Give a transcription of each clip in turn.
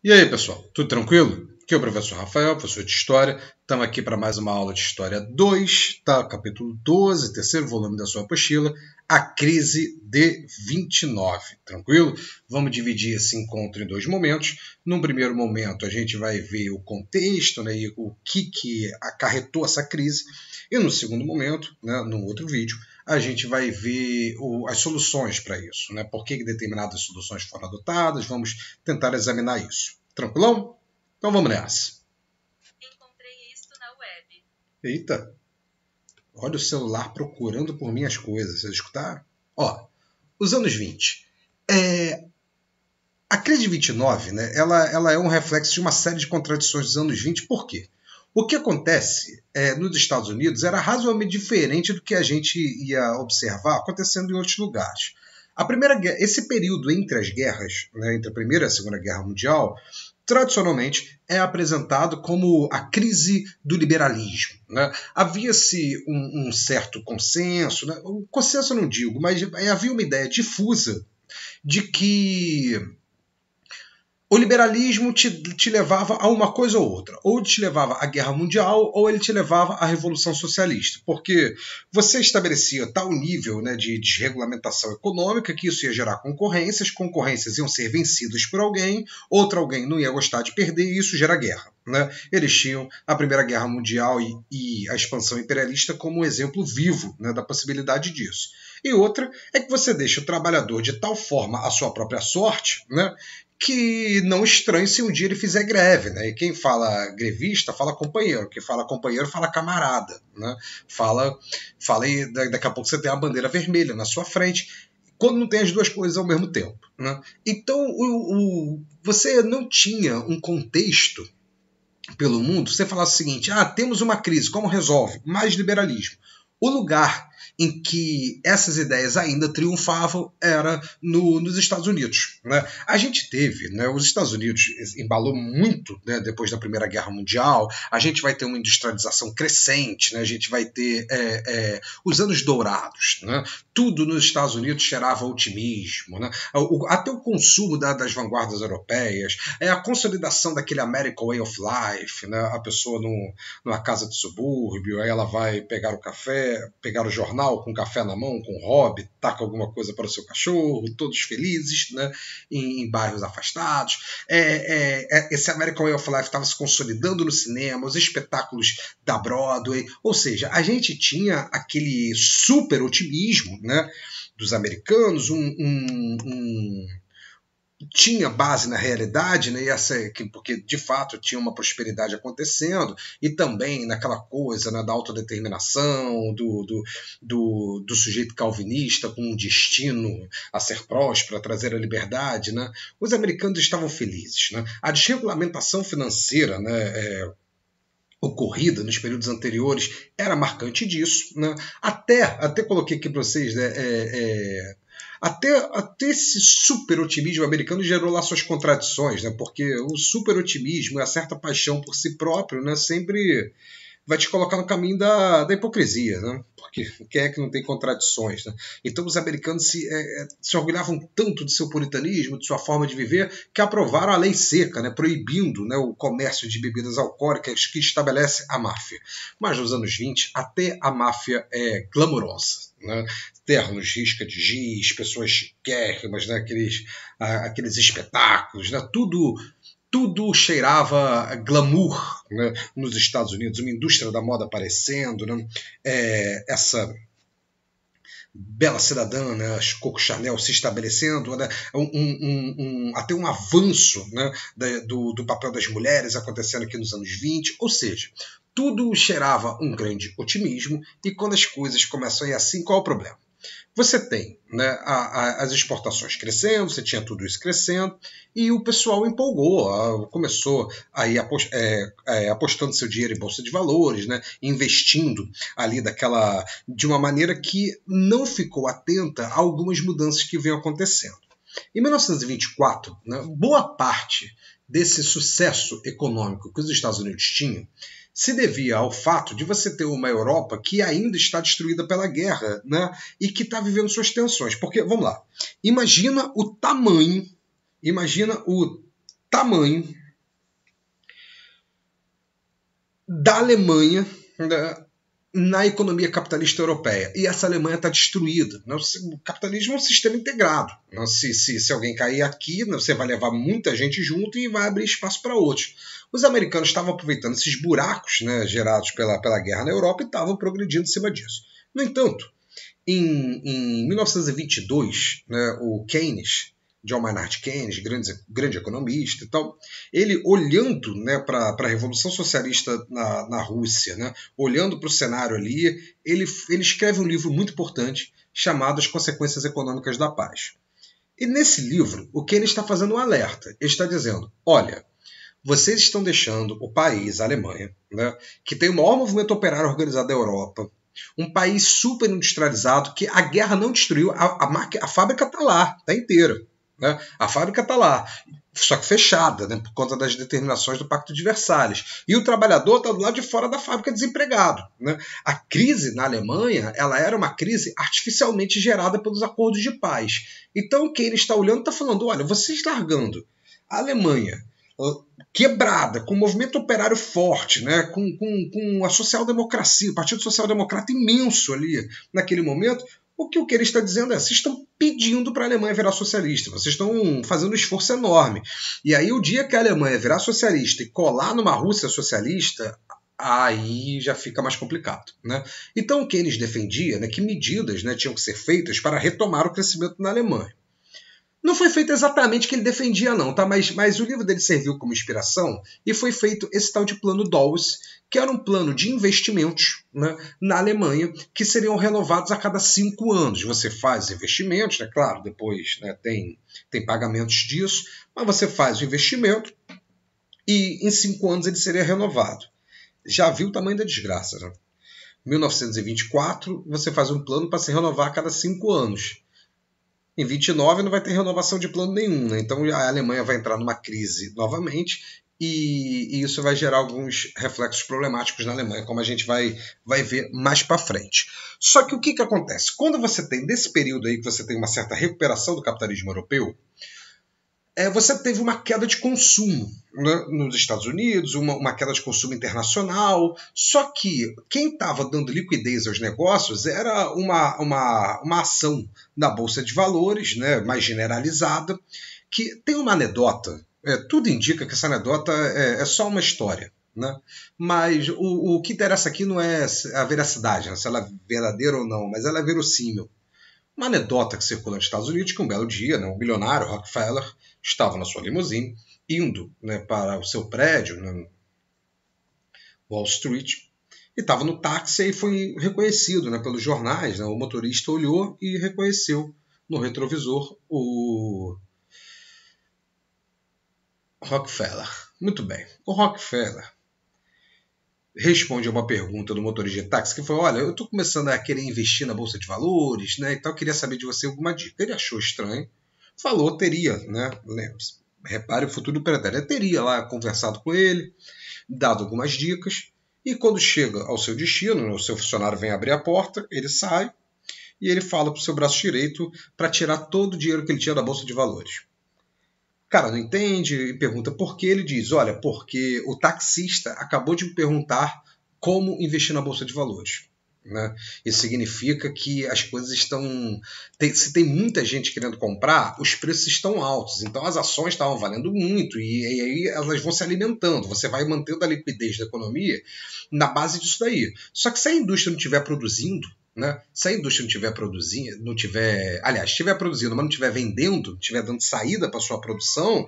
E aí, pessoal, tudo tranquilo? Aqui é o professor Rafael, professor de História. Estamos aqui para mais uma aula de História 2, tá? Capítulo 12, terceiro volume da sua apostila, A Crise de 29, tranquilo? Vamos dividir esse encontro em dois momentos. Num primeiro momento, a gente vai ver o contexto, né, e o que acarretou essa crise. E no segundo momento, né, no outro vídeo, a gente vai ver as soluções para isso, né? Por que determinadas soluções foram adotadas, vamos tentar examinar isso. Tranquilão? Então vamos nessa. Encontrei isto na web. Eita, olha o celular procurando por minhas coisas, vocês escutaram? Ó, os anos 20. A crise de 29, né, ela é um reflexo de uma série de contradições dos anos 20, por quê? O que acontece nos Estados Unidos era razoavelmente diferente do que a gente ia observar acontecendo em outros lugares. Esse período entre as guerras, né, entre a Primeira e a Segunda Guerra Mundial, tradicionalmente é apresentado como a crise do liberalismo, né? Havia-se um certo consenso, né? O consenso eu não digo, mas havia uma ideia difusa de que o liberalismo te levava a uma coisa ou outra. Ou te levava à guerra mundial, ou ele te levava à revolução socialista. Porque você estabelecia tal nível, né, de desregulamentação econômica que isso ia gerar concorrências iam ser vencidas por alguém, outro alguém não ia gostar de perder e isso gera guerra. Né? Eles tinham a Primeira Guerra Mundial e a expansão imperialista como um exemplo vivo, né, da possibilidade disso. E outra é que você deixa o trabalhador de tal forma à sua própria sorte, né, que não estranhe se um dia ele fizer greve, né? E quem fala grevista fala companheiro, quem fala companheiro fala camarada, né? Fala e daqui a pouco você tem a bandeira vermelha na sua frente, quando não tem as duas coisas ao mesmo tempo, né? Então você não tinha um contexto pelo mundo. Você fala o seguinte: temos uma crise, como resolve? Mais liberalismo. O lugar em que essas ideias ainda triunfavam era nos Estados Unidos. Né? A gente teve, né, os Estados Unidos embalou muito, né, depois da Primeira Guerra Mundial, a gente vai ter uma industrialização crescente, né, a gente vai ter os anos dourados. Né? Tudo nos Estados Unidos cheirava otimismo. Né? Até o consumo das vanguardas europeias, a consolidação daquele American Way of Life, né? A pessoa numa casa de subúrbio, aí ela vai pegar o café, pegar o jornal com café na mão, com hobby, taca alguma coisa para o seu cachorro, todos felizes, né, em bairros afastados. Esse American Way of Life estava se consolidando no cinema, os espetáculos da Broadway, ou seja, a gente tinha aquele super otimismo, né, dos americanos, tinha base na realidade, né, porque de fato tinha uma prosperidade acontecendo, e também naquela coisa, né, da autodeterminação, do sujeito calvinista com um destino a ser próspero, a trazer a liberdade. Né. Os americanos estavam felizes. Né. A desregulamentação financeira, né, ocorrida nos períodos anteriores era marcante disso. Né. Até coloquei aqui para vocês, né, até esse super otimismo americano gerou lá suas contradições, né? Porque o super otimismo e a certa paixão por si próprio, né, sempre vai te colocar no caminho da hipocrisia, né? Porque quem é que não tem contradições? Né? Então os americanos se orgulhavam tanto de seu puritanismo, de sua forma de viver, que aprovaram a lei seca, né, proibindo, né, o comércio de bebidas alcoólicas que estabelece a máfia. Mas nos anos 20, até a máfia é glamourosa. Né? Ternos, risca de giz, pessoas chiquérrimas, né? aqueles espetáculos, né? Tudo cheirava glamour, né, nos Estados Unidos, uma indústria da moda aparecendo, né, essa bela cidadã, né, as Coco Chanel se estabelecendo, né, até um avanço, né, do papel das mulheres acontecendo aqui nos anos 20, ou seja, tudo cheirava um grande otimismo, e quando as coisas começam a ir assim, qual é o problema? Você tem, né, as exportações crescendo, você tinha tudo isso crescendo, e o pessoal empolgou, começou a ir apostando seu dinheiro em bolsa de valores, né, investindo ali de uma maneira que não ficou atenta a algumas mudanças que vêm acontecendo. Em 1924, né, boa parte desse sucesso econômico que os Estados Unidos tinham se devia ao fato de você ter uma Europa que ainda está destruída pela guerra, né, e que está vivendo suas tensões. Porque, vamos lá, imagina o tamanho da Alemanha, né, na economia capitalista europeia. E essa Alemanha está destruída. O capitalismo é um sistema integrado. Se alguém cair aqui, você vai levar muita gente junto e vai abrir espaço para outros. Os americanos estavam aproveitando esses buracos, né, gerados pela guerra na Europa e estavam progredindo em cima disso. No entanto, em 1922, né, o Keynes, John Maynard Keynes, grande economista e tal, ele olhando, né, para a Revolução Socialista na Rússia, né, olhando para o cenário ali, ele escreve um livro muito importante chamado As Consequências Econômicas da Paz. E nesse livro, o Keynes está fazendo um alerta. Ele está dizendo, olha, vocês estão deixando o país, a Alemanha, né, que tem o maior movimento operário organizado da Europa, um país super industrializado que a guerra não destruiu, a fábrica está lá, está inteira. Né? A fábrica está lá, só que fechada, né, por conta das determinações do Pacto de Versalhes. E o trabalhador está do lado de fora da fábrica desempregado. Né? A crise na Alemanha ela era uma crise artificialmente gerada pelos acordos de paz. Então quem ele está olhando está falando, olha, vocês largando a Alemanha quebrada, com um movimento operário forte, né, com a social-democracia, o Partido Social-Democrata imenso ali naquele momento, o que ele está dizendo é, vocês estão pedindo para a Alemanha virar socialista, vocês estão fazendo um esforço enorme. E aí o dia que a Alemanha virar socialista e colar numa Rússia socialista, aí já fica mais complicado. Né? Então o Keynes defendia, né, que medidas, né, tinham que ser feitas para retomar o crescimento na Alemanha. Não foi feito exatamente o que ele defendia, não, tá? Mas o livro dele serviu como inspiração e foi feito esse tal de plano Dawes, que era um plano de investimentos, né, na Alemanha que seriam renovados a cada 5 anos. Você faz investimentos, né, claro, depois, né, tem pagamentos disso, mas você faz o investimento e em 5 anos ele seria renovado. Já viu o tamanho da desgraça, né? 1924, você faz um plano para se renovar a cada 5 anos. Em 29 não vai ter renovação de plano nenhum, né? Então a Alemanha vai entrar numa crise novamente e isso vai gerar alguns reflexos problemáticos na Alemanha, como a gente vai ver mais para frente. Só que o que acontece? Quando você tem, nesse período aí que você tem uma certa recuperação do capitalismo europeu, você teve uma queda de consumo, né, nos Estados Unidos, uma queda de consumo internacional, só que quem estava dando liquidez aos negócios era uma ação na Bolsa de Valores, né, mais generalizada, que tem uma anedota, tudo indica que essa anedota é só uma história. Né? Mas o que interessa aqui não é a veracidade, né, se ela é verdadeira ou não, mas ela é verossímil. Uma anedota que circula nos Estados Unidos que um belo dia, né, um bilionário, Rockefeller, estava na sua limusine, indo, né, para o seu prédio, né, Wall Street, e estava no táxi e foi reconhecido, né, pelos jornais. Né, o motorista olhou e reconheceu no retrovisor o Rockefeller. Muito bem. O Rockefeller responde a uma pergunta do motorista de táxi que foi, olha, eu estou começando a querer investir na Bolsa de Valores, né, então eu queria saber de você alguma dica. Ele achou estranho, falou, teria, né, repare o futuro do predatório, teria lá conversado com ele, dado algumas dicas, e quando chega ao seu destino, o seu funcionário vem abrir a porta, ele sai, e ele fala para o seu braço direito para tirar todo o dinheiro que ele tinha da Bolsa de Valores. O cara não entende e pergunta por que. Ele diz, olha, porque o taxista acabou de me perguntar como investir na Bolsa de Valores. Né? Isso significa que as coisas estão... Se tem muita gente querendo comprar, os preços estão altos. Então as ações estavam valendo muito e aí elas vão se alimentando. Você vai mantendo a liquidez da economia na base disso daí. Só que se a indústria não estiver produzindo, né? Se a indústria estiver produzindo, estiver produzindo, mas não estiver vendendo, não estiver dando saída para sua produção,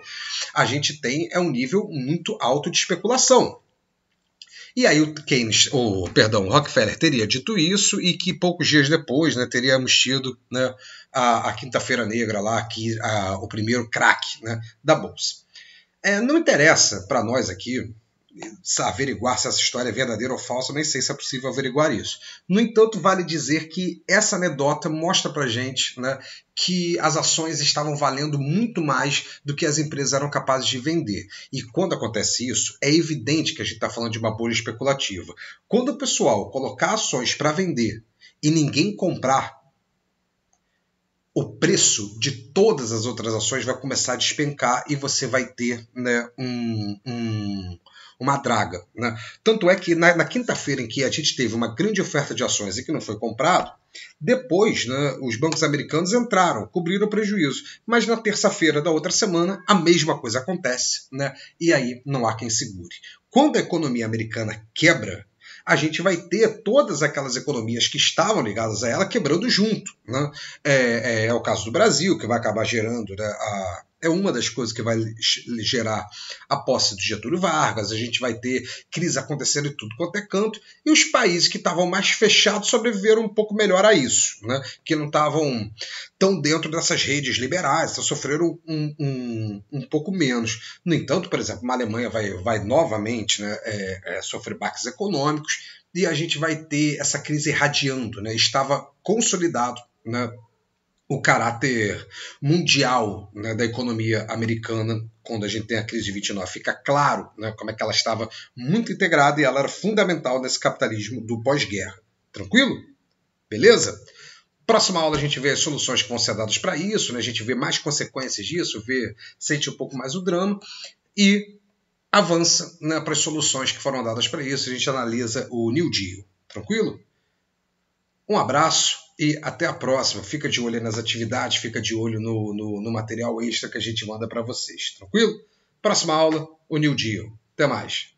a gente tem um nível muito alto de especulação. E aí o Rockefeller teria dito isso e que poucos dias depois, né, teríamos tido, né, a Quinta-feira Negra lá, o primeiro crack, né, da Bolsa. Não interessa para nós aqui averiguar se essa história é verdadeira ou falsa, nem sei se é possível averiguar isso. No entanto, vale dizer que essa anedota mostra para a gente, né, que as ações estavam valendo muito mais do que as empresas eram capazes de vender. E quando acontece isso, é evidente que a gente está falando de uma bolha especulativa. Quando o pessoal colocar ações para vender e ninguém comprar, o preço de todas as outras ações vai começar a despencar e você vai ter, né, uma draga. Né? Tanto é que na quinta-feira em que a gente teve uma grande oferta de ações e que não foi comprado, depois, né, os bancos americanos entraram, cobriram o prejuízo. Mas na terça-feira da outra semana, a mesma coisa acontece, né? E aí não há quem segure. Quando a economia americana quebra, a gente vai ter todas aquelas economias que estavam ligadas a ela quebrando junto. Né? É o caso do Brasil, que vai acabar gerando, né, é uma das coisas que vai gerar a posse do Getúlio Vargas, a gente vai ter crise acontecendo em tudo quanto é canto, e os países que estavam mais fechados sobreviveram um pouco melhor a isso, né? Que não estavam tão dentro dessas redes liberais, então sofreram um pouco menos. No entanto, por exemplo, a Alemanha vai novamente, né, sofrer baques econômicos, e a gente vai ter essa crise irradiando, né? Estava consolidado, né, o caráter mundial, né, da economia americana quando a gente tem a crise de 29. Fica claro, né, como é que ela estava muito integrada e ela era fundamental nesse capitalismo do pós-guerra. Tranquilo? Beleza? Próxima aula a gente vê as soluções que vão ser dadas para isso, né, a gente vê mais consequências disso, sente um pouco mais o drama e avança, né, para as soluções que foram dadas para isso. A gente analisa o New Deal. Tranquilo? Um abraço e até a próxima. Fica de olho nas atividades, fica de olho no material extra que a gente manda para vocês. Tranquilo? Próxima aula, o New Deal. Até mais.